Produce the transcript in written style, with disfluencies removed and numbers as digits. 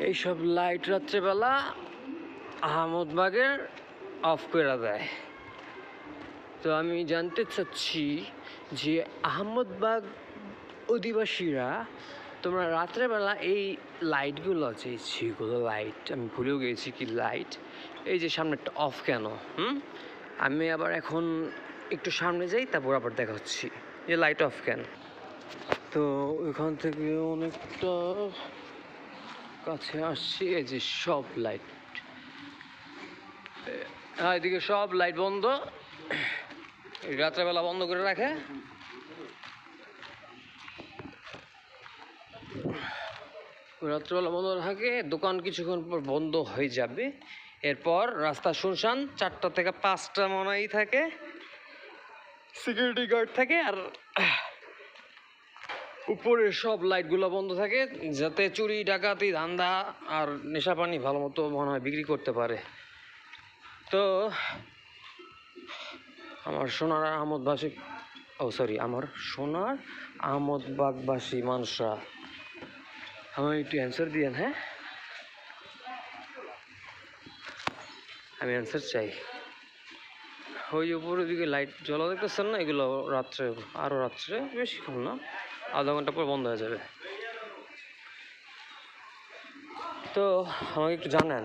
এইসব লাইট রাত্রেবেলা আহমদবাগের অফ করে দেয়। তো আমি জানতে চাচ্ছি যে আহমদবাগ অধিবাসীরা, তোমরা রাত্রেবেলা এই লাইটগুলো আছে, যেগুলো লাইট আমি ভুলেও গেছি কি লাইট, এই যে সামনে একটা অফ কেন? আমি আবার এখন একটু সামনে যাই, তারপর আবার দেখা হচ্ছি যে লাইট অফ কেন। তো ওইখান থেকে অনেকটা কাছে আসছি, এই যে সব লাইট, এদিকে সব লাইট বন্ধ, রাত্রেবেলা বন্ধ করে রাখে। রাত্রেবেলা বন্ধ থাকে, দোকান কিছুক্ষণ পর বন্ধ হয়ে যাবে। এরপর রাস্তা শুনশান, 4টা থেকে 5টা মনে হয় থাকে, সিকিউরিটি গার্ড থাকে, আর উপরের সব লাইটগুলো বন্ধ থাকে, যাতে চুরি ডাকাতি ধান্দা আর নেশা পানি ভালো মতো মনে হয় বিক্রি করতে পারে। তো আমার সোনার আহমদবাসী, আমার সোনার আহমদবাগবাসী মানুষরা, আমার একটু অ্যান্সার দিয়েন। হ্যাঁ, আমি অ্যান্সার চাই। ওই উপরের দিকে লাইট জ্বলা দেখতেছেন না, এগুলো রাত্রে, আরও রাত্রে, বেশিক্ষণ না, আধা ঘন্টা পর বন্ধ হয়ে যাবে। তো আমাকে একটু জানান